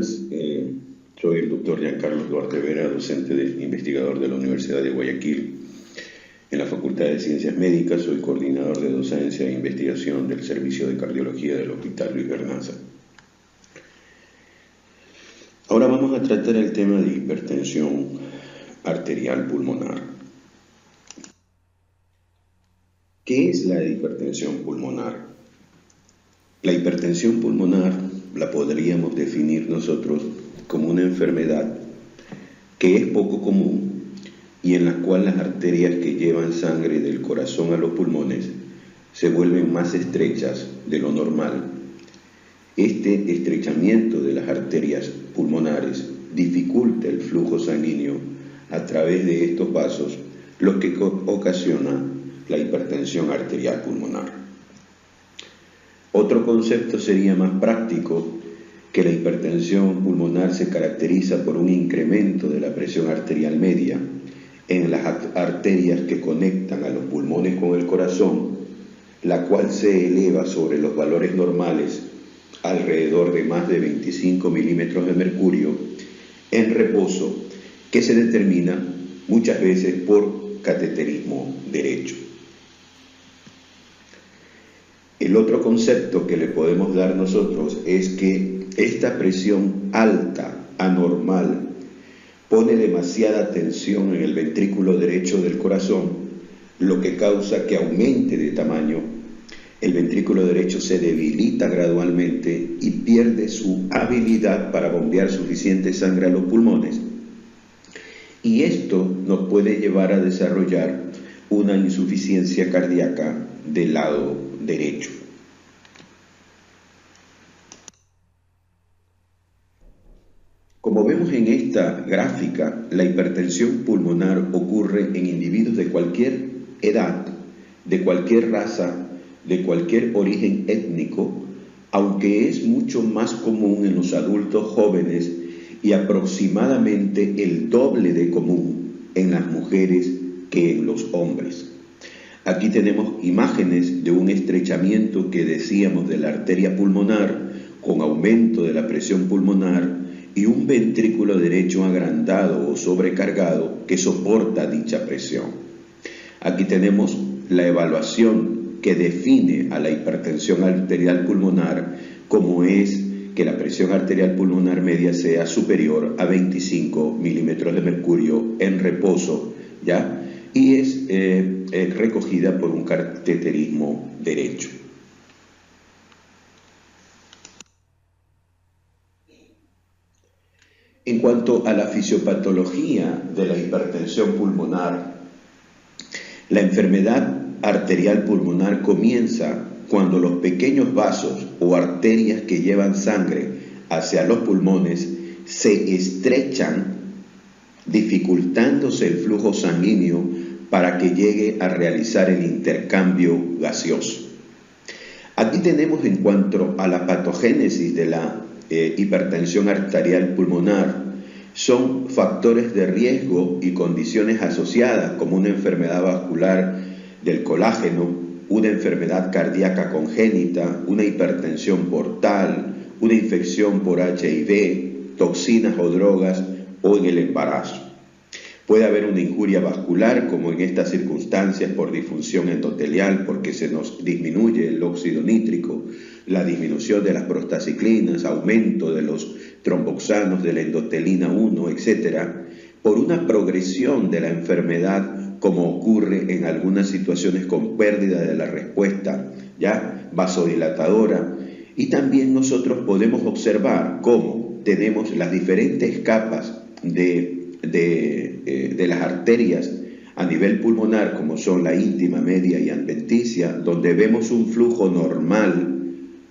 días. Soy el doctor Giancarlo Duarte Vera, docente investigador de la Universidad de Guayaquil. En la Facultad de Ciencias Médicas soy coordinador de docencia e investigación del Servicio de Cardiología del Hospital Luis Bernaza. Ahora vamos a tratar el tema de hipertensión arterial pulmonar. ¿Qué es la hipertensión pulmonar? La hipertensión pulmonar la podríamos definir nosotros como una enfermedad que es poco común y en la cual las arterias que llevan sangre del corazón a los pulmones se vuelven más estrechas de lo normal. Este estrechamiento de las arterias pulmonares dificulta el flujo sanguíneo a través de estos vasos, lo que ocasiona la hipertensión arterial pulmonar. Otro concepto sería más práctico, que la hipertensión pulmonar se caracteriza por un incremento de la presión arterial media en las arterias que conectan a los pulmones con el corazón, la cual se eleva sobre los valores normales alrededor de más de 25 milímetros de mercurio en reposo, que se determina muchas veces por cateterismo derecho. El otro concepto que le podemos dar nosotros es que esta presión alta, anormal, pone demasiada tensión en el ventrículo derecho del corazón, lo que causa que aumente de tamaño. El ventrículo derecho se debilita gradualmente y pierde su habilidad para bombear suficiente sangre a los pulmones. Y esto nos puede llevar a desarrollar una insuficiencia cardíaca del lado derecho. Como vemos en esta gráfica, la hipertensión pulmonar ocurre en individuos de cualquier edad, de cualquier raza, de cualquier origen étnico, aunque es mucho más común en los adultos jóvenes y aproximadamente el doble de común en las mujeres que en los hombres. Aquí tenemos imágenes de un estrechamiento que decíamos de la arteria pulmonar con aumento de la presión pulmonar y un ventrículo derecho agrandado o sobrecargado que soporta dicha presión. Aquí tenemos la evaluación que define a la hipertensión arterial pulmonar, como es que la presión arterial pulmonar media sea superior a 25 milímetros de mercurio en reposo, ¿ya? Y es recogida por un cateterismo derecho. En cuanto a la fisiopatología de la hipertensión pulmonar, la enfermedad arterial pulmonar comienza cuando los pequeños vasos o arterias que llevan sangre hacia los pulmones se estrechan, dificultándose el flujo sanguíneo para que llegue a realizar el intercambio gaseoso. Aquí tenemos en cuanto a la patogénesis de la hipertensión arterial pulmonar, son factores de riesgo y condiciones asociadas como una enfermedad vascular del colágeno, una enfermedad cardíaca congénita, una hipertensión portal, una infección por HIV, toxinas o drogas o en el embarazo. Puede haber una injuria vascular, como en estas circunstancias, por disfunción endotelial, porque se nos disminuye el óxido nítrico, la disminución de las prostaciclinas, aumento de los tromboxanos, de la endotelina 1, etc., por una progresión de la enfermedad, como ocurre en algunas situaciones con pérdida de la respuesta ya vasodilatadora. Y también nosotros podemos observar cómo tenemos las diferentes capas de las arterias a nivel pulmonar, como son la íntima, media y adventicia, donde vemos un flujo normal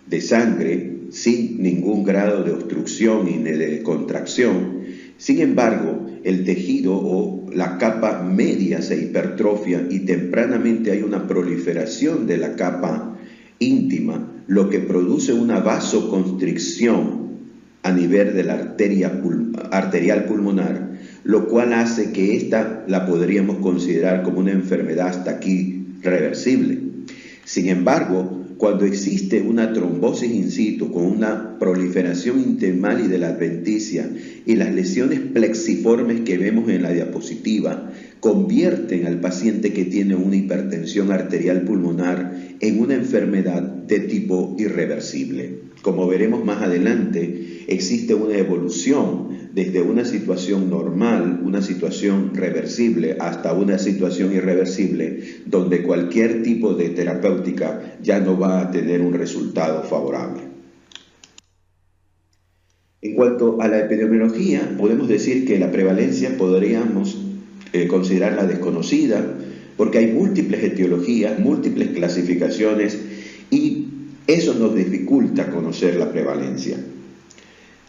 de sangre sin ningún grado de obstrucción y de contracción. Sin embargo, el tejido o la capa media se hipertrofia y tempranamente hay una proliferación de la capa íntima, lo que produce una vasoconstricción a nivel de la arteria arterial pulmonar, lo cual hace que esta la podríamos considerar como una enfermedad hasta aquí reversible. Sin embargo, cuando existe una trombosis in situ con una proliferación intimal y de la adventicia y las lesiones plexiformes que vemos en la diapositiva convierten al paciente que tiene una hipertensión arterial pulmonar en una enfermedad de tipo irreversible. Como veremos más adelante, existe una evolución desde una situación normal, una situación reversible, hasta una situación irreversible, donde cualquier tipo de terapéutica ya no va a tener un resultado favorable. En cuanto a la epidemiología, podemos decir que la prevalencia podríamos considerarla desconocida, porque hay múltiples etiologías, múltiples clasificaciones, y eso nos dificulta conocer la prevalencia.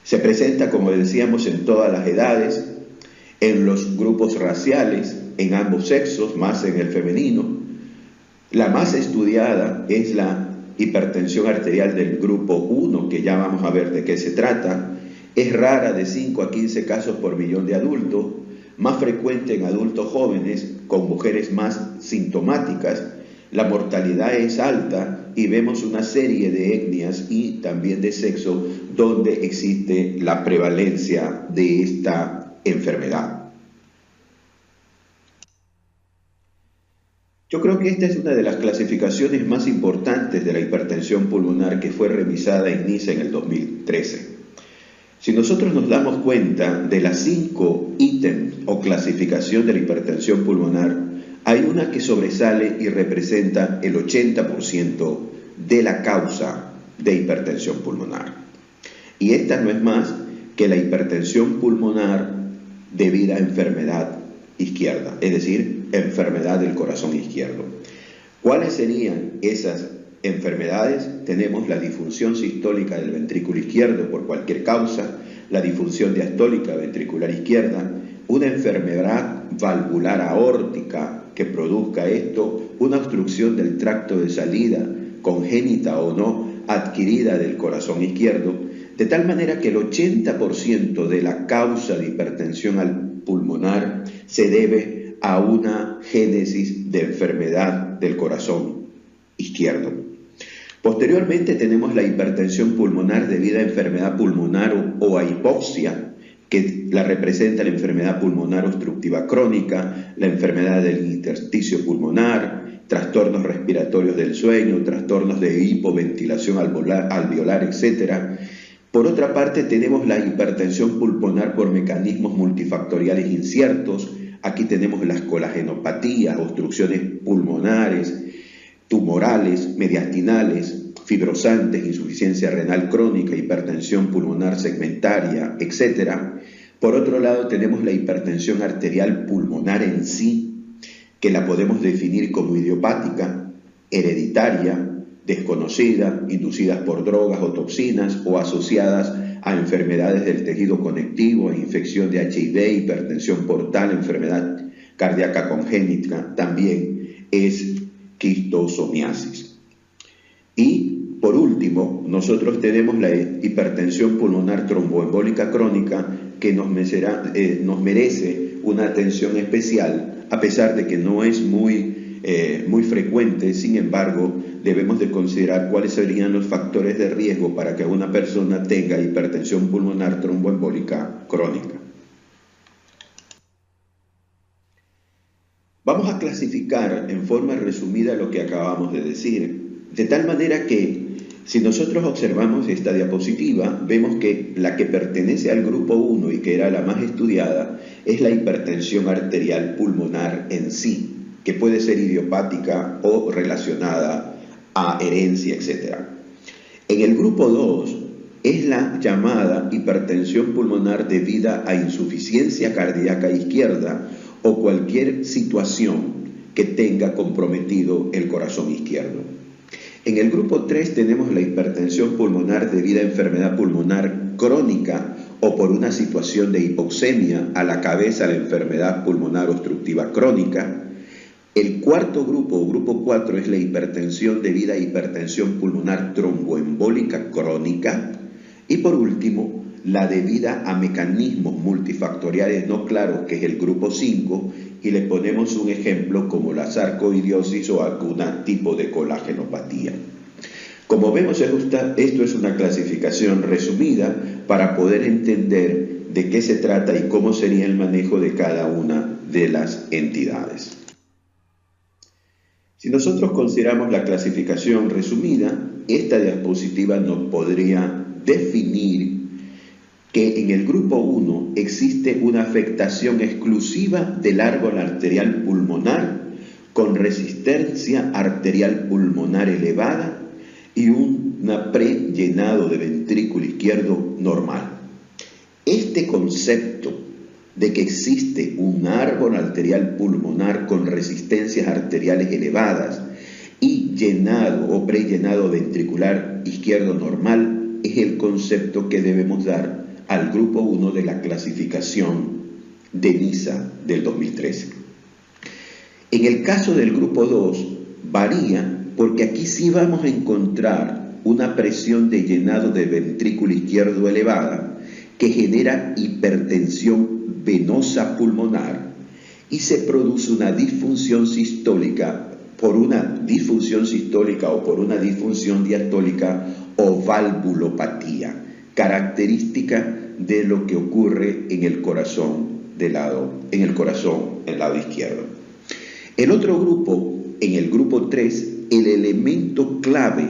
Se presenta, como decíamos, en todas las edades, en los grupos raciales, en ambos sexos, más en el femenino. La más estudiada es la hipertensión arterial del grupo 1, que ya vamos a ver de qué se trata. Es rara, de 5 a 15 casos por millón de adultos, más frecuente en adultos jóvenes, con mujeres más sintomáticas. La mortalidad es alta y vemos una serie de etnias y también de sexo donde existe la prevalencia de esta enfermedad. Yo creo que esta es una de las clasificaciones más importantes de la hipertensión pulmonar que fue revisada en Niza en el 2013. Si nosotros nos damos cuenta de las 5 ítems o clasificación de la hipertensión pulmonar, hay una que sobresale y representa el 80% de la causa de hipertensión pulmonar. Y esta no es más que la hipertensión pulmonar debida a enfermedad izquierda, es decir, enfermedad del corazón izquierdo. ¿Cuáles serían esas enfermedades? Tenemos la disfunción sistólica del ventrículo izquierdo por cualquier causa, la disfunción diastólica ventricular izquierda, una enfermedad valvular aórtica que produzca esto, una obstrucción del tracto de salida, congénita o no, adquirida del corazón izquierdo, de tal manera que el 80% de la causa de hipertensión pulmonar se debe a una génesis de enfermedad del corazón izquierdo. Posteriormente tenemos la hipertensión pulmonar debida a enfermedad pulmonar o a hipoxia, que la representa la enfermedad pulmonar obstructiva crónica, la enfermedad del intersticio pulmonar, trastornos respiratorios del sueño, trastornos de hipoventilación alveolar, etc. Por otra parte, tenemos la hipertensión pulmonar por mecanismos multifactoriales inciertos. Aquí tenemos las colagenopatías, obstrucciones pulmonares, tumorales, mediastinales, fibrosantes, insuficiencia renal crónica, hipertensión pulmonar segmentaria, etc. Por otro lado, tenemos la hipertensión arterial pulmonar en sí, que la podemos definir como idiopática, hereditaria, desconocida, inducidas por drogas o toxinas o asociadas a enfermedades del tejido conectivo, a infección de HIV, hipertensión portal, enfermedad cardíaca congénita, también es quistosomiasis. Y por último, nosotros tenemos la hipertensión pulmonar tromboembólica crónica, que nos merece una atención especial, a pesar de que no es muy frecuente. Sin embargo, debemos de considerar cuáles serían los factores de riesgo para que una persona tenga hipertensión pulmonar tromboembólica crónica. Vamos a clasificar en forma resumida lo que acabamos de decir, de tal manera que si nosotros observamos esta diapositiva, vemos que la que pertenece al grupo 1 y que era la más estudiada es la hipertensión arterial pulmonar en sí, que puede ser idiopática o relacionada a herencia, etc. En el grupo 2 es la llamada hipertensión pulmonar debida a insuficiencia cardíaca izquierda o cualquier situación que tenga comprometido el corazón izquierdo. En el grupo 3 tenemos la hipertensión pulmonar debida a enfermedad pulmonar crónica o por una situación de hipoxemia a la cabeza, la enfermedad pulmonar obstructiva crónica. El cuarto grupo, grupo 4, es la hipertensión debida a hipertensión pulmonar tromboembólica crónica. Y por último, la debida a mecanismos multifactoriales no claros, que es el grupo 5, y le ponemos un ejemplo como la sarcoidosis o algún tipo de colagenopatía. Como vemos, esto es una clasificación resumida para poder entender de qué se trata y cómo sería el manejo de cada una de las entidades. Si nosotros consideramos la clasificación resumida, esta diapositiva nos podría definir que en el grupo 1 existe una afectación exclusiva del árbol arterial pulmonar con resistencia arterial pulmonar elevada y un prellenado de ventrículo izquierdo normal. Este concepto de que existe un árbol arterial pulmonar con resistencias arteriales elevadas y llenado o prellenado ventricular izquierdo normal es el concepto que debemos dar al grupo 1 de la clasificación de NISA del 2013. En el caso del grupo 2 varía porque aquí sí vamos a encontrar una presión de llenado de ventrículo izquierdo elevada que genera hipertensión venosa pulmonar y se produce una disfunción sistólica por una disfunción sistólica o por una disfunción diastólica o valvulopatía, característica de lo que ocurre en el corazón del lado izquierdo. El otro grupo, en el grupo 3, el elemento clave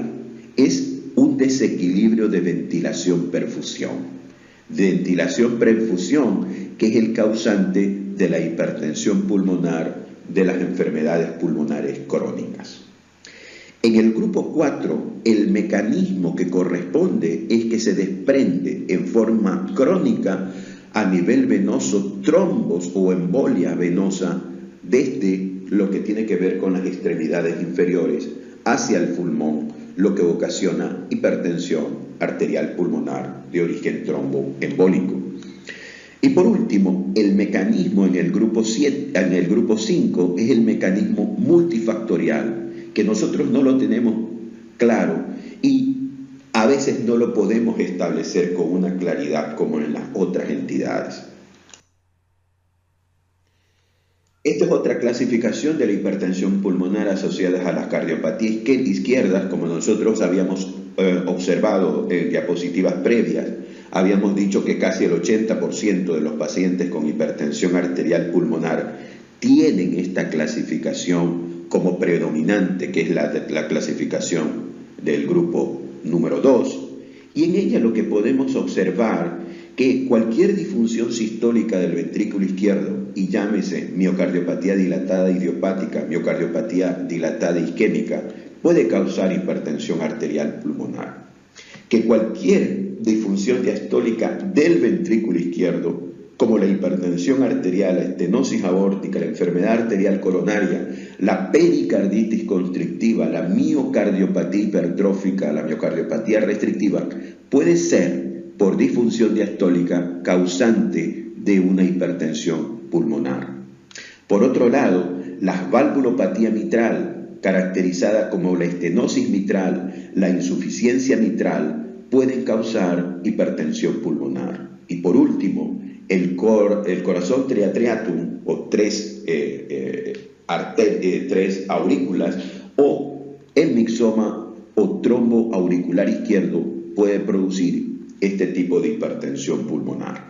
es un desequilibrio de ventilación-perfusión. Ventilación-perfusión, que es el causante de la hipertensión pulmonar, de las enfermedades pulmonares crónicas. En el grupo 4, el mecanismo que corresponde es que se desprende en forma crónica a nivel venoso trombos o embolia venosa desde lo que tiene que ver con las extremidades inferiores hacia el pulmón, lo que ocasiona hipertensión arterial pulmonar de origen tromboembólico. Y por último, el mecanismo en el grupo 5 es el mecanismo multifactorial, que nosotros no lo tenemos claro y a veces no lo podemos establecer con una claridad como en las otras entidades. Esta es otra clasificación de la hipertensión pulmonar asociada a las cardiopatías izquierdas, como nosotros habíamos observado en diapositivas previas. Habíamos dicho que casi el 80% de los pacientes con hipertensión arterial pulmonar tienen esta clasificación como predominante, que es la clasificación del grupo número 2. Y en ella lo que podemos observar que cualquier disfunción sistólica del ventrículo izquierdo, y llámese miocardiopatía dilatada idiopática, miocardiopatía dilatada isquémica, puede causar hipertensión arterial pulmonar. Que cualquier disfunción diastólica del ventrículo izquierdo, como la hipertensión arterial, la estenosis aórtica, la enfermedad arterial coronaria, la pericarditis constrictiva, la miocardiopatía hipertrófica, la miocardiopatía restrictiva, puede ser por disfunción diastólica causante de una hipertensión pulmonar. Por otro lado, la valvulopatía mitral, caracterizada como la estenosis mitral, la insuficiencia mitral, pueden causar hipertensión pulmonar. Y por último, el corazón triatriatum o tres aurículas o el mixoma o trombo auricular izquierdo puede producir este tipo de hipertensión pulmonar.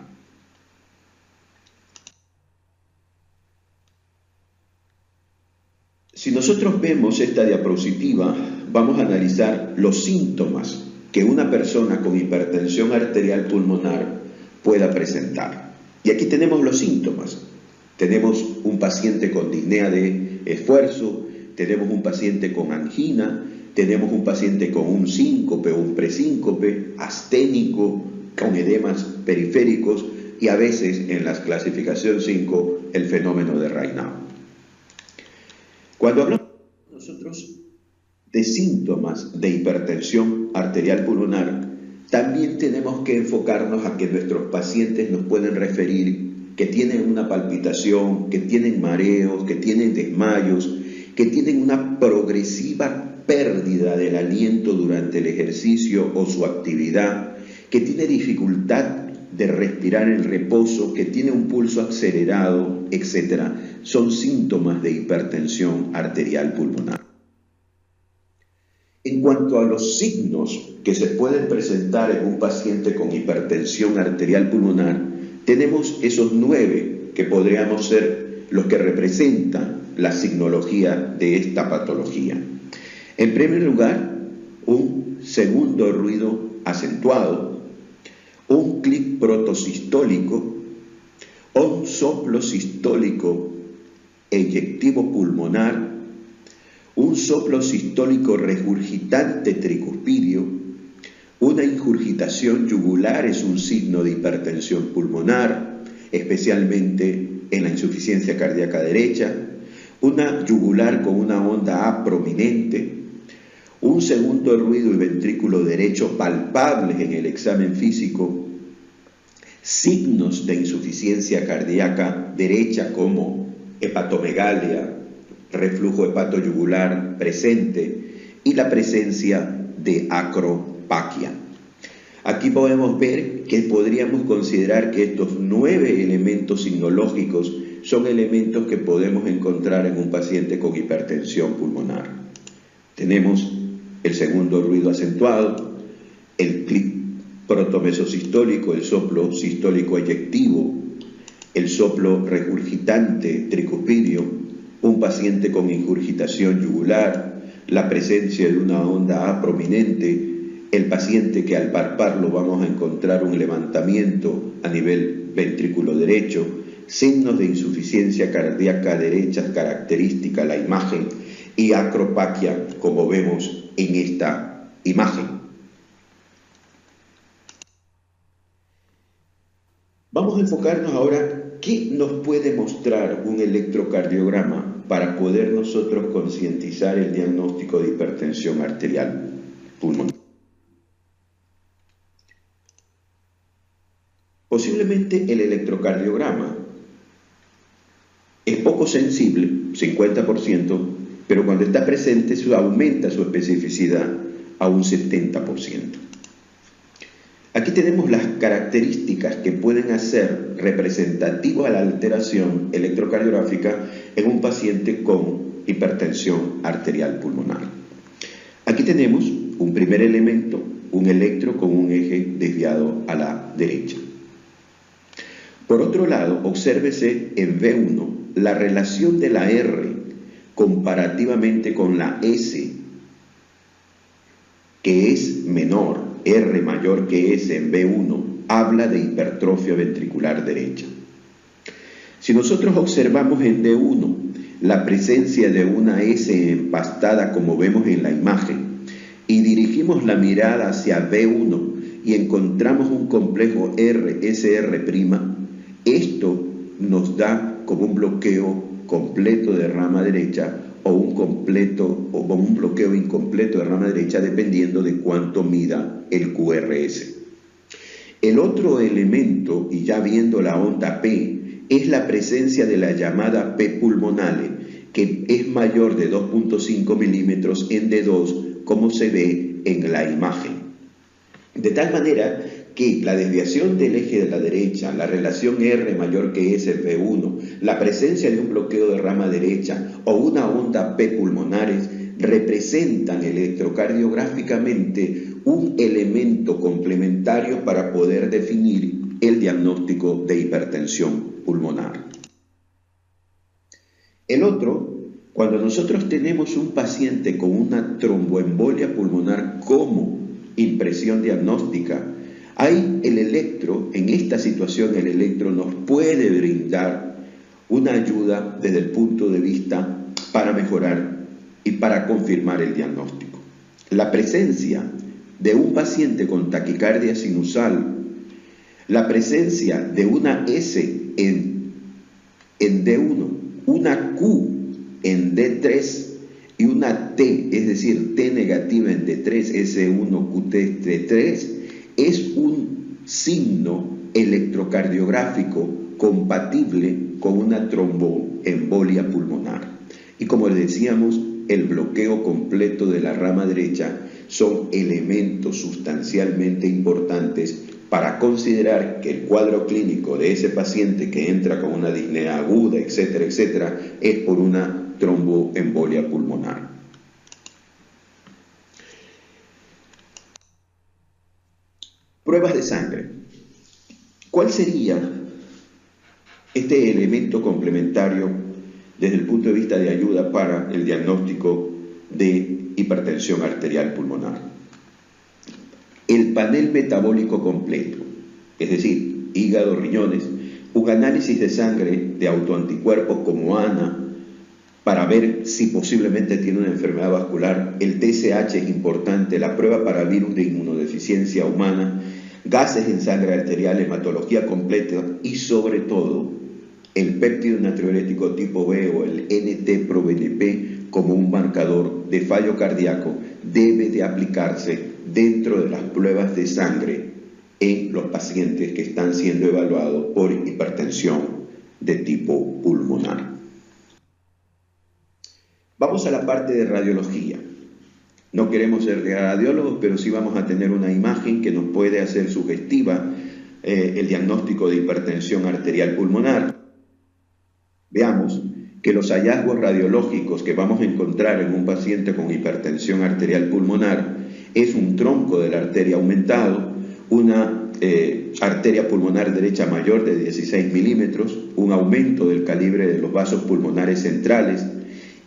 Si nosotros vemos esta diapositiva, vamos a analizar los síntomas que una persona con hipertensión arterial pulmonar pueda presentar. Y aquí tenemos los síntomas. Tenemos un paciente con disnea de esfuerzo, tenemos un paciente con angina, tenemos un paciente con un síncope o un presíncope, asténico, con edemas periféricos y a veces en la clasificación 5 el fenómeno de Raynaud. Cuando hablamos nosotros de síntomas de hipertensión arterial pulmonar, también tenemos que enfocarnos a que nuestros pacientes nos pueden referir que tienen una palpitación, que tienen mareos, que tienen desmayos, que tienen una progresiva pérdida del aliento durante el ejercicio o su actividad, que tiene dificultad de respirar en reposo, que tiene un pulso acelerado, etc. Son síntomas de hipertensión arterial pulmonar. En cuanto a los signos que se pueden presentar en un paciente con hipertensión arterial pulmonar, tenemos esos 9 que podríamos ser los que representan la signología de esta patología. En primer lugar, un segundo ruido acentuado, un clic protosistólico, un soplo sistólico eyectivo pulmonar, un soplo sistólico regurgitante tricuspidio, una ingurgitación yugular es un signo de hipertensión pulmonar, especialmente en la insuficiencia cardíaca derecha, una yugular con una onda A prominente, un segundo ruido y ventrículo derecho palpables en el examen físico, signos de insuficiencia cardíaca derecha como hepatomegalia, reflujo hepatoyugular presente y la presencia de acropaquia. Aquí podemos ver que podríamos considerar que estos 9 elementos signológicos son elementos que podemos encontrar en un paciente con hipertensión pulmonar. Tenemos el segundo ruido acentuado, el clic protomesosistólico, el soplo sistólico eyectivo, el soplo regurgitante tricuspidio, un paciente con ingurgitación yugular, la presencia de una onda A prominente, el paciente que al palparlo vamos a encontrar un levantamiento a nivel ventrículo derecho, signos de insuficiencia cardíaca derecha característica la imagen y acropaquia como vemos en esta imagen. Vamos a enfocarnos ahora qué nos puede mostrar un electrocardiograma para poder nosotros concientizar el diagnóstico de hipertensión arterial pulmonar. Posiblemente el electrocardiograma es poco sensible, 50%, pero cuando está presente aumenta su especificidad a un 70%. Aquí tenemos las características que pueden hacer representativo a la alteración electrocardiográfica en un paciente con hipertensión arterial pulmonar. Aquí tenemos un primer elemento, un electro con un eje desviado a la derecha. Por otro lado, obsérvese en V1 la relación de la R comparativamente con la S, que es menor. R mayor que S en B1 habla de hipertrofia ventricular derecha. Si nosotros observamos en D1 la presencia de una S empastada como vemos en la imagen y dirigimos la mirada hacia B1 y encontramos un complejo RSR', esto nos da como un bloqueo completo de rama derecha o un bloqueo incompleto de rama derecha dependiendo de cuánto mida el QRS. El otro elemento, y ya viendo la onda P, es la presencia de la llamada P pulmonale, que es mayor de 2.5 milímetros en D2, como se ve en la imagen. De tal manera que la desviación del eje de la derecha, la relación R mayor que S en V1, la presencia de un bloqueo de rama derecha o una onda P pulmonares representan electrocardiográficamente un elemento complementario para poder definir el diagnóstico de hipertensión pulmonar. El otro, cuando nosotros tenemos un paciente con una tromboembolia pulmonar como impresión diagnóstica, ahí el electro, en esta situación el electro nos puede brindar una ayuda desde el punto de vista para mejorar y para confirmar el diagnóstico. La presencia de un paciente con taquicardia sinusal, la presencia de una S en D1, una Q en D3 y una T, es decir, T negativa en D3, S1, QT D3, es un signo electrocardiográfico compatible con una tromboembolia pulmonar. Y como les decíamos, el bloqueo completo de la rama derecha son elementos sustancialmente importantes para considerar que el cuadro clínico de ese paciente que entra con una disnea aguda, etcétera, etcétera, es por una tromboembolia pulmonar. Pruebas de sangre. ¿Cuál sería este elemento complementario desde el punto de vista de ayuda para el diagnóstico de hipertensión arterial pulmonar? El panel metabólico completo, es decir, hígado, riñones, un análisis de sangre de autoanticuerpos como ANA para ver si posiblemente tiene una enfermedad vascular, el TSH es importante, la prueba para virus de inmunodeficiencia humana, gases en sangre arterial, hematología completa y sobre todo el péptido natriurético tipo B o el NT-proBNP como un marcador de fallo cardíaco debe de aplicarse dentro de las pruebas de sangre en los pacientes que están siendo evaluados por hipertensión de tipo pulmonar. Vamos a la parte de radiología. No queremos ser radiólogos, pero sí vamos a tener una imagen que nos puede hacer sugestiva el diagnóstico de hipertensión arterial pulmonar. Veamos que los hallazgos radiológicos que vamos a encontrar en un paciente con hipertensión arterial pulmonar es un tronco de la arteria aumentado, una arteria pulmonar derecha mayor de 16 milímetros, un aumento del calibre de los vasos pulmonares centrales,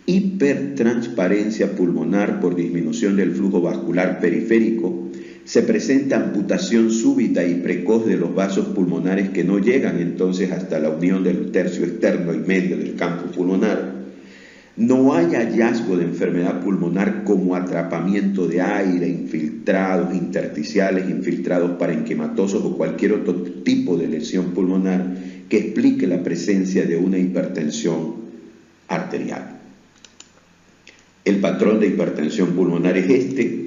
hipertransparencia pulmonar por disminución del flujo vascular periférico, se presenta amputación súbita y precoz de los vasos pulmonares que no llegan entonces hasta la unión del tercio externo y medio del campo pulmonar. No hay hallazgo de enfermedad pulmonar como atrapamiento de aire, infiltrados intersticiales, infiltrados parenquimatosos o cualquier otro tipo de lesión pulmonar que explique la presencia de una hipertensión arterial. El patrón de hipertensión pulmonar es este.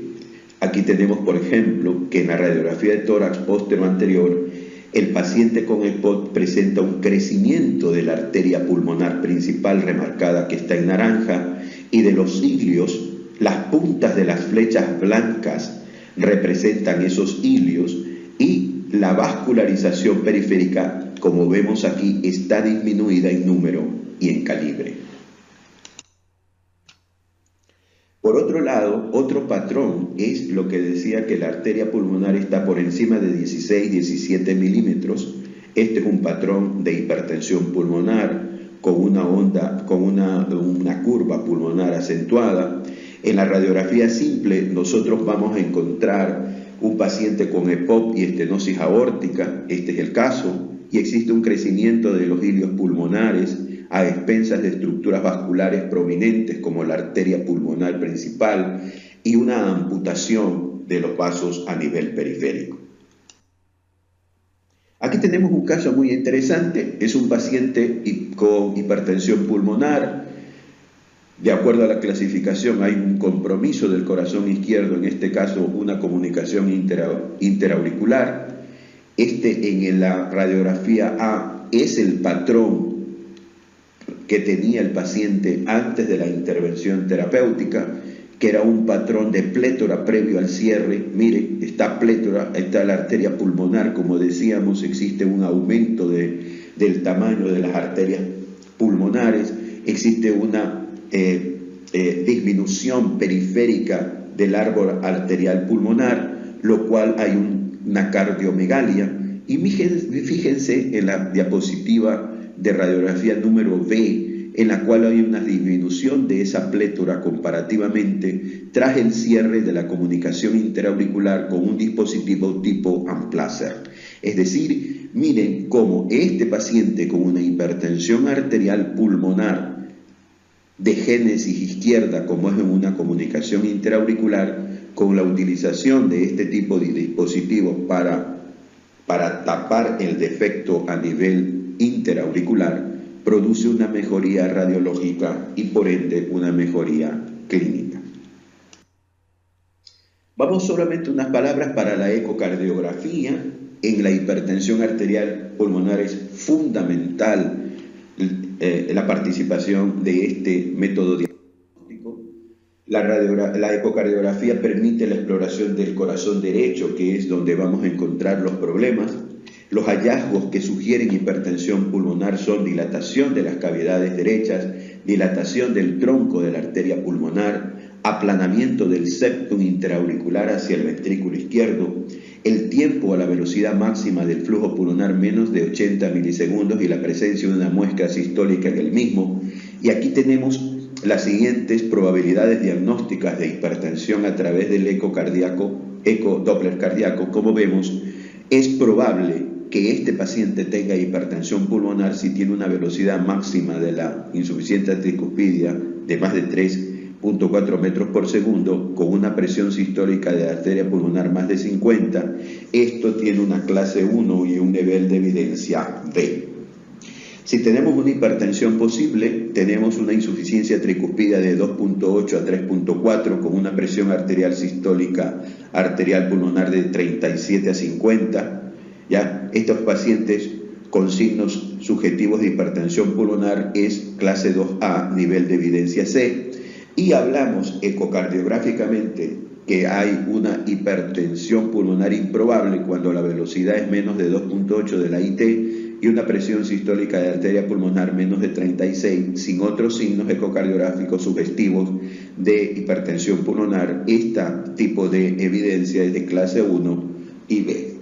Aquí tenemos, por ejemplo, que en la radiografía de tórax póstero-anterior, el paciente con EPOC presenta un crecimiento de la arteria pulmonar principal remarcada que está en naranja y de los ilios, las puntas de las flechas blancas representan esos ilios y la vascularización periférica, como vemos aquí, está disminuida en número y en calibre. Por otro lado, otro patrón es lo que decía que la arteria pulmonar está por encima de 16-17 milímetros. Este es un patrón de hipertensión pulmonar con una curva pulmonar acentuada. En la radiografía simple nosotros vamos a encontrar un paciente con EPOC y estenosis aórtica, este es el caso, y existe un crecimiento de los ilios pulmonares a expensas de estructuras vasculares prominentes como la arteria pulmonar principal y una amputación de los vasos a nivel periférico. Aquí tenemos un caso muy interesante, es un paciente con hipertensión pulmonar. De acuerdo a la clasificación hay un compromiso del corazón izquierdo, en este caso una comunicación interauricular. En la radiografía A es el patrón que tenía el paciente antes de la intervención terapéutica, que era un patrón de plétora previo al cierre. Mire, esta plétora, está la arteria pulmonar, como decíamos, existe un aumento del tamaño de las arterias pulmonares, existe una disminución periférica del árbol arterial pulmonar, lo cual hay una cardiomegalia. Y fíjense en la diapositiva de radiografía número B, en la cual hay una disminución de esa plétora comparativamente tras el cierre de la comunicación interauricular con un dispositivo tipo Amplacer. Es decir, miren cómo este paciente con una hipertensión arterial pulmonar de génesis izquierda, como es en una comunicación interauricular, con la utilización de este tipo de dispositivos para tapar el defecto a nivel interauricular, produce una mejoría radiológica y por ende una mejoría clínica. Vamos solamente unas palabras para la ecocardiografía. En la hipertensión arterial pulmonar es fundamental la participación de este método diagnóstico. La ecocardiografía permite la exploración del corazón derecho, que es donde vamos a encontrar los problemas. Los hallazgos que sugieren hipertensión pulmonar son dilatación de las cavidades derechas, dilatación del tronco de la arteria pulmonar, aplanamiento del septum interauricular hacia el ventrículo izquierdo, el tiempo a la velocidad máxima del flujo pulmonar menos de 80 milisegundos y la presencia de una muestra sistólica en el mismo. Y aquí tenemos las siguientes probabilidades diagnósticas de hipertensión a través del eco Doppler cardíaco. Como vemos, es probable que este paciente tenga hipertensión pulmonar si tiene una velocidad máxima de la insuficiencia tricuspidia de más de 3.4 metros por segundo, con una presión sistólica de arteria pulmonar más de 50. Esto tiene una clase 1 y un nivel de evidencia B. Si tenemos una hipertensión posible, tenemos una insuficiencia tricuspidia de 2.8 a 3.4 con una presión arterial sistólica arterial pulmonar de 37 a 50. ¿Ya? Estos pacientes con signos subjetivos de hipertensión pulmonar es clase 2A, nivel de evidencia C. Y hablamos ecocardiográficamente que hay una hipertensión pulmonar improbable cuando la velocidad es menos de 2.8 de la IT y una presión sistólica de arteria pulmonar menos de 36, sin otros signos ecocardiográficos sugestivos de hipertensión pulmonar. Este tipo de evidencia es de clase 1 y B.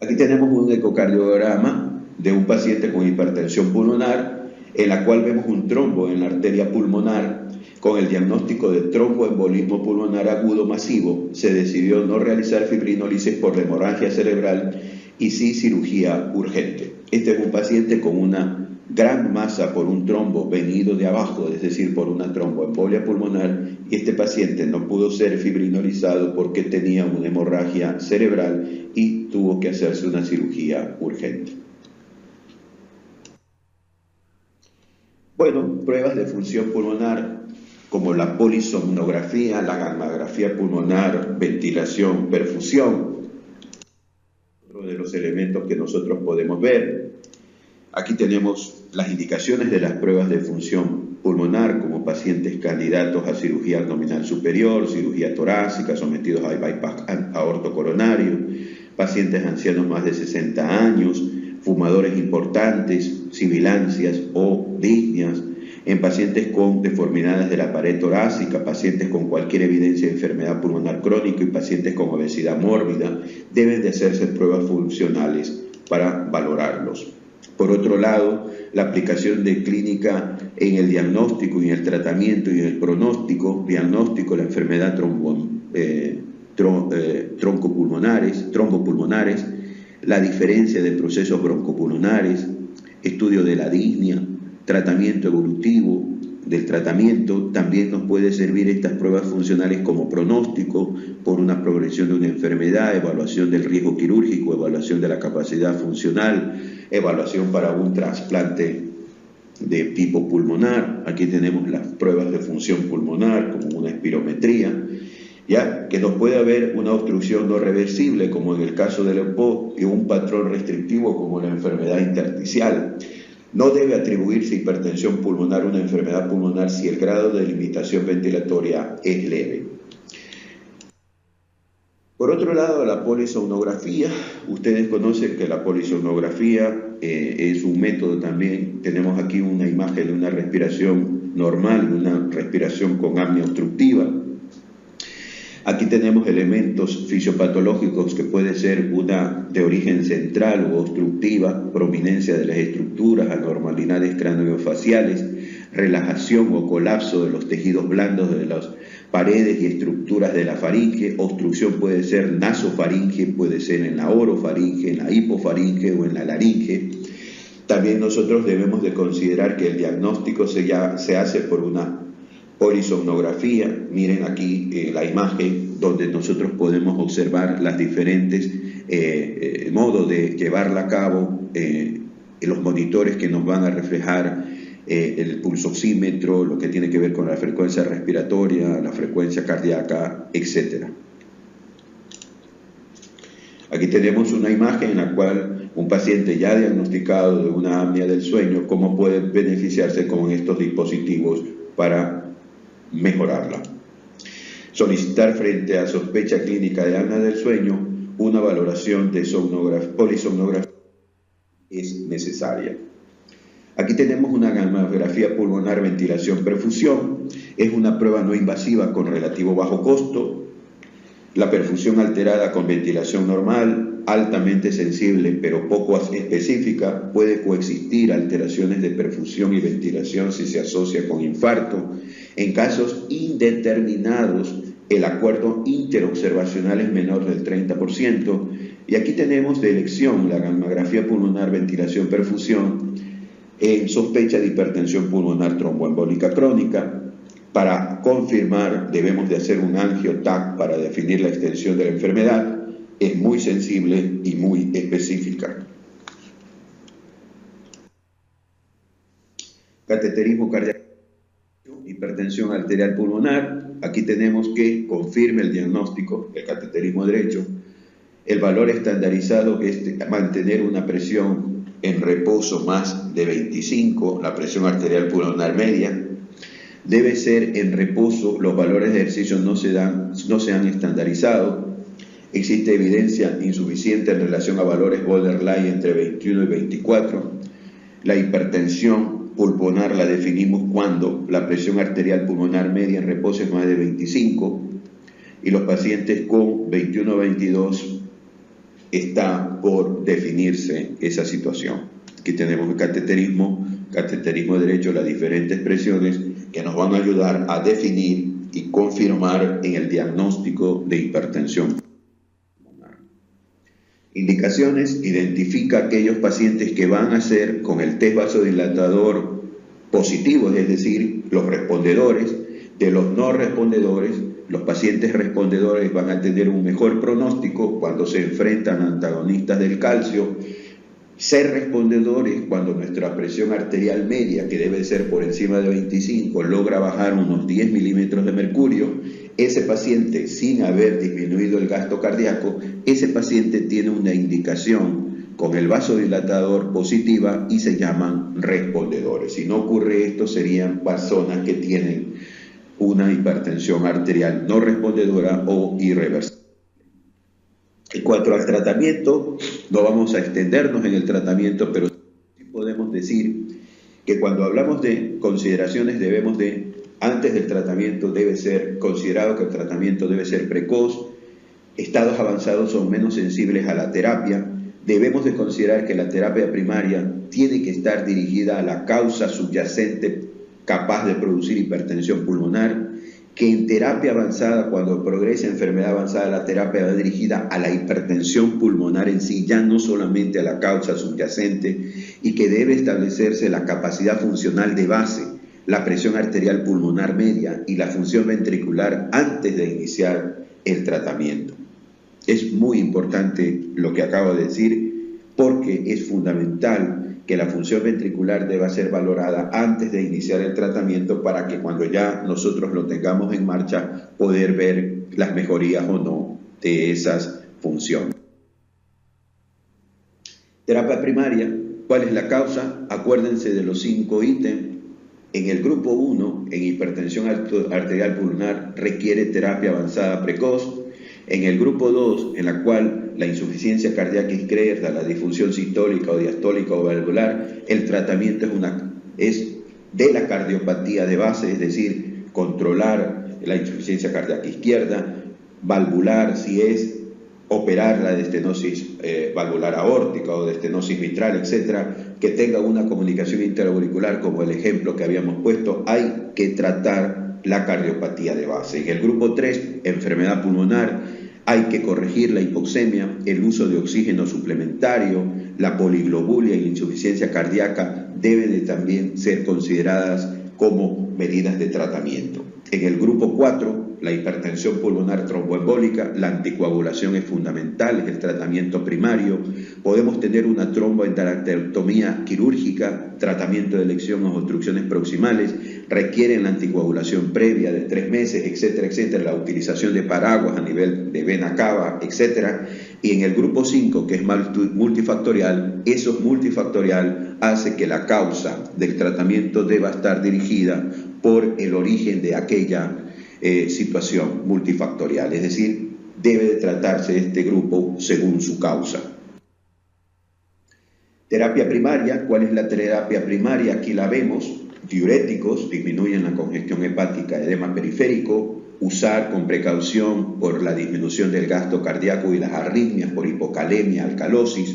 Aquí tenemos un ecocardiograma de un paciente con hipertensión pulmonar, en la cual vemos un trombo en la arteria pulmonar. Con el diagnóstico de tromboembolismo pulmonar agudo masivo, se decidió no realizar fibrinólisis por la hemorragia cerebral y sí cirugía urgente. Este es un paciente con una gran masa por un trombo venido de abajo, es decir, por una tromboembolia pulmonar, y este paciente no pudo ser fibrinolizado porque tenía una hemorragia cerebral y tuvo que hacerse una cirugía urgente. Bueno, pruebas de función pulmonar como la polisomnografía, la gammagrafía pulmonar, ventilación, perfusión, otro de los elementos que nosotros podemos ver. Aquí tenemos las indicaciones de las pruebas de función pulmonar como pacientes candidatos a cirugía abdominal superior, cirugía torácica, sometidos a bypass aortocoronario, pacientes ancianos más de 60 años, fumadores importantes, sibilancias o disnias, en pacientes con deformidades de la pared torácica, pacientes con cualquier evidencia de enfermedad pulmonar crónica y pacientes con obesidad mórbida, deben de hacerse pruebas funcionales para valorarlos. Por otro lado, la aplicación de clínica en el diagnóstico y en el tratamiento y en el pronóstico, diagnóstico de la enfermedad trombopulmonares, la diferencia de procesos broncopulmonares, estudio de la disnea, tratamiento evolutivo del tratamiento. También nos puede servir estas pruebas funcionales como pronóstico por una progresión de una enfermedad, evaluación del riesgo quirúrgico, evaluación de la capacidad funcional, evaluación para un trasplante de tipo pulmonar. Aquí tenemos las pruebas de función pulmonar como una espirometría, ya que nos puede haber una obstrucción no reversible como en el caso del EPOC y un patrón restrictivo como la enfermedad intersticial. No debe atribuirse hipertensión pulmonar a una enfermedad pulmonar si el grado de limitación ventilatoria es leve. Por otro lado, la polisomnografía. Ustedes conocen que la polisomnografía es un método también. Tenemos aquí una imagen de una respiración normal, una respiración con apnea obstructiva. Aquí tenemos elementos fisiopatológicos que puede ser una de origen central o obstructiva, prominencia de las estructuras, anormalidades craneofaciales, relajación o colapso de los tejidos blandos de las paredes y estructuras de la faringe. Obstrucción puede ser nasofaringe, puede ser en la orofaringe, en la hipofaringe o en la laringe. También nosotros debemos de considerar que el diagnóstico se hace por una polisomnografía. Miren aquí la imagen donde nosotros podemos observar las diferentes modos de llevarla a cabo, los monitores que nos van a reflejar el pulsoxímetro, lo que tiene que ver con la frecuencia respiratoria, la frecuencia cardíaca, etc. Aquí tenemos una imagen en la cual un paciente ya diagnosticado de una apnea del sueño, cómo puede beneficiarse con estos dispositivos para mejorarla. Solicitar frente a sospecha clínica de apnea del sueño una valoración de polisomnografía es necesaria. Aquí tenemos una gammagrafía pulmonar ventilación perfusión. Es una prueba no invasiva con relativo bajo costo. La perfusión alterada con ventilación normal, altamente sensible pero poco específica, puede coexistir alteraciones de perfusión y ventilación si se asocia con infarto. En casos indeterminados, el acuerdo interobservacional es menor del 30%. Y aquí tenemos de elección la gammagrafía pulmonar, ventilación, perfusión, en sospecha de hipertensión pulmonar tromboembólica crónica. Para confirmar, debemos de hacer un angio-TAC para definir la extensión de la enfermedad. Es muy sensible y muy específica. Cateterismo cardíaco, hipertensión arterial pulmonar. Aquí tenemos que confirme el diagnóstico del cateterismo derecho. El valor estandarizado es mantener una presión en reposo más de 25, la presión arterial pulmonar media. Debe ser en reposo, los valores de ejercicio no se han estandarizado. Existe evidencia insuficiente en relación a valores borderline entre 21 y 24. La hipertensión pulmonar la definimos cuando la presión arterial pulmonar media en reposo es más de 25 y los pacientes con 21 o 22 está por definirse esa situación. Aquí tenemos el cateterismo derecho, las diferentes presiones que nos van a ayudar a definir y confirmar en el diagnóstico de hipertensión pulmonar. Indicaciones: identifica aquellos pacientes que van a ser con el test vasodilatador positivo, es decir, los respondedores. De los no respondedores, los pacientes respondedores van a tener un mejor pronóstico cuando se enfrentan a antagonistas del calcio. Ser respondedores cuando nuestra presión arterial media, que debe ser por encima de 25, logra bajar unos 10 milímetros de mercurio. Ese paciente, sin haber disminuido el gasto cardíaco, ese paciente tiene una indicación con el vasodilatador positiva y se llaman respondedores. Si no ocurre esto, serían personas que tienen una hipertensión arterial no respondedora o irreversible. En cuanto al tratamiento, no vamos a extendernos en el tratamiento, pero sí podemos decir que cuando hablamos de consideraciones antes del tratamiento debe ser considerado que el tratamiento debe ser precoz, estados avanzados son menos sensibles a la terapia, debemos de considerar que la terapia primaria tiene que estar dirigida a la causa subyacente capaz de producir hipertensión pulmonar, que en terapia avanzada, cuando progresa enfermedad avanzada, la terapia va dirigida a la hipertensión pulmonar en sí, ya no solamente a la causa subyacente, y que debe establecerse la capacidad funcional de base, la presión arterial pulmonar media y la función ventricular antes de iniciar el tratamiento. Es muy importante lo que acabo de decir, porque es fundamental que la función ventricular deba ser valorada antes de iniciar el tratamiento para que cuando ya nosotros lo tengamos en marcha, poder ver las mejorías o no de esas funciones. Terapia primaria, ¿cuál es la causa? Acuérdense de los 5 ítems. En el grupo 1, en hipertensión arterial pulmonar, requiere terapia avanzada precoz. En el grupo 2, en la cual la insuficiencia cardíaca izquierda, la disfunción sistólica o diastólica o valvular, el tratamiento es de la cardiopatía de base, es decir, controlar la insuficiencia cardíaca izquierda, valvular si es operar la de estenosis valvular aórtica o de estenosis mitral, etcétera, que tenga una comunicación interauricular como el ejemplo que habíamos puesto. Hay que tratar la cardiopatía de base. En el grupo 3, enfermedad pulmonar, hay que corregir la hipoxemia, el uso de oxígeno suplementario, la poliglobulia y la insuficiencia cardíaca deben de también ser consideradas como medidas de tratamiento. En el grupo 4, la hipertensión pulmonar tromboembólica, la anticoagulación es fundamental, es el tratamiento primario. Podemos tener una tromboendarterectomía quirúrgica, tratamiento de elección o obstrucciones proximales, requieren la anticoagulación previa de 3 meses, etcétera, etcétera, la utilización de paraguas a nivel de vena cava, etcétera. Y en el grupo 5, que es multifactorial, eso multifactorial hace que la causa del tratamiento deba estar dirigida por el origen de aquella situación multifactorial, es decir, debe de tratarse este grupo según su causa. Terapia primaria, ¿cuál es la terapia primaria? Aquí la vemos, diuréticos, disminuyen la congestión hepática, edema periférico, usar con precaución por la disminución del gasto cardíaco y las arritmias por hipocalemia, alcalosis,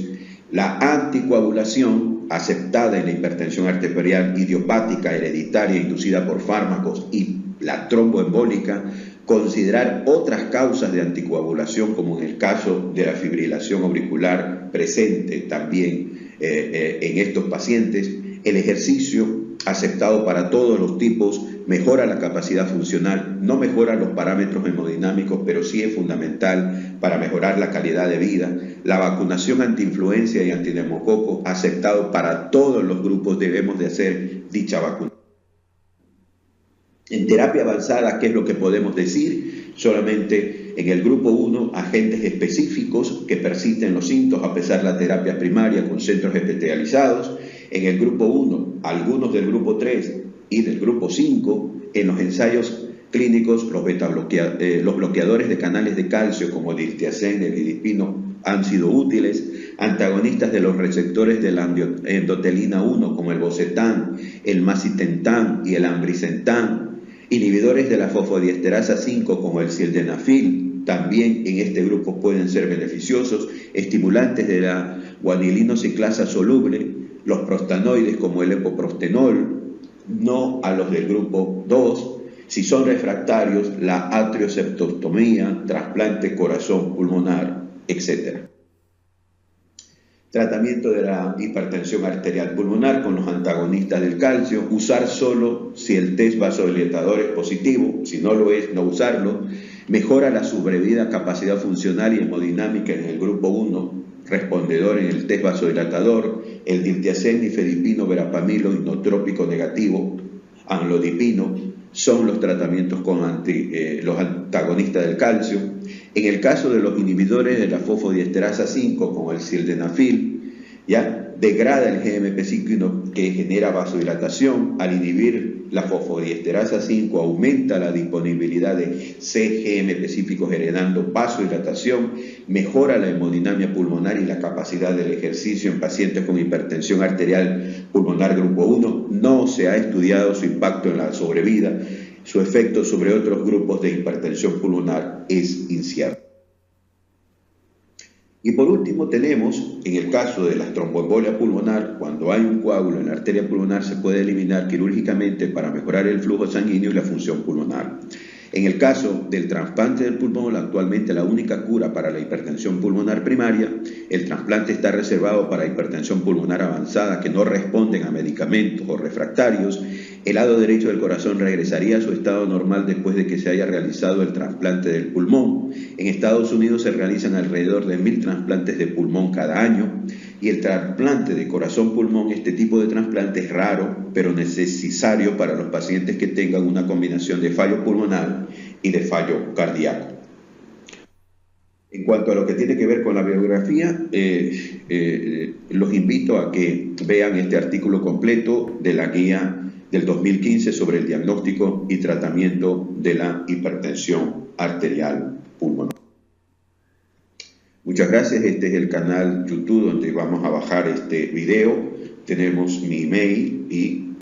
la anticoagulación aceptada en la hipertensión arterial idiopática, hereditaria, inducida por fármacos y la tromboembólica, considerar otras causas de anticoagulación como en el caso de la fibrilación auricular presente también en estos pacientes, el ejercicio aceptado para todos los tipos mejora la capacidad funcional, no mejora los parámetros hemodinámicos, pero sí es fundamental para mejorar la calidad de vida. La vacunación antiinfluenza y antineumococo aceptado para todos los grupos, debemos de hacer dicha vacunación. En terapia avanzada, ¿qué es lo que podemos decir? Solamente en el grupo 1, agentes específicos que persisten los síntomas a pesar de la terapia primaria con centros especializados. En el grupo 1, algunos del grupo 3 y del grupo 5, en los ensayos clínicos, los bloqueadores de canales de calcio como el diltiazem, el lidipino han sido útiles. Antagonistas de los receptores de la endotelina 1 como el bocetan, el macitentan y el ambrisentan. Inhibidores de la fosfodiesterasa 5 como el sildenafil, también en este grupo pueden ser beneficiosos. Estimulantes de la guanilino ciclasa soluble, los prostanoides como el epoprostenol, no a los del grupo 2. Si son refractarios, la atrioseptostomía, trasplante corazón pulmonar, etc. Tratamiento de la hipertensión arterial pulmonar con los antagonistas del calcio, usar solo si el test vasodilatador es positivo, si no lo es, no usarlo. Mejora la sobrevida capacidad funcional y hemodinámica en el grupo 1, respondedor en el test vasodilatador, el diltiazem, nifedipino, verapamilo, inotrópico negativo, amlodipino, son los tratamientos con los antagonistas del calcio. En el caso de los inhibidores de la fosfodiesterasa 5, como el sildenafil, ya degrada el GMP5 que genera vasodilatación. Al inhibir la fosfodiesterasa 5 aumenta la disponibilidad de cGMP generando vasodilatación, mejora la hemodinamia pulmonar y la capacidad del ejercicio en pacientes con hipertensión arterial pulmonar grupo 1. No se ha estudiado su impacto en la sobrevida. Su efecto sobre otros grupos de hipertensión pulmonar es incierto. Y por último tenemos, en el caso de la tromboembolia pulmonar, cuando hay un coágulo en la arteria pulmonar se puede eliminar quirúrgicamente para mejorar el flujo sanguíneo y la función pulmonar. En el caso del trasplante del pulmón, actualmente la única cura para la hipertensión pulmonar primaria, el trasplante está reservado para hipertensión pulmonar avanzada que no responden a medicamentos o refractarios. El lado derecho del corazón regresaría a su estado normal después de que se haya realizado el trasplante del pulmón. En Estados Unidos se realizan alrededor de 1000 trasplantes de pulmón cada año. Y el trasplante de corazón-pulmón, este tipo de trasplante es raro, pero necesario para los pacientes que tengan una combinación de fallo pulmonar y de fallo cardíaco. En cuanto a lo que tiene que ver con la biografía, los invito a que vean este artículo completo de la guía del 2015 sobre el diagnóstico y tratamiento de la hipertensión arterial pulmonar. Muchas gracias. Este es el canal YouTube donde vamos a bajar este video. Tenemos mi email y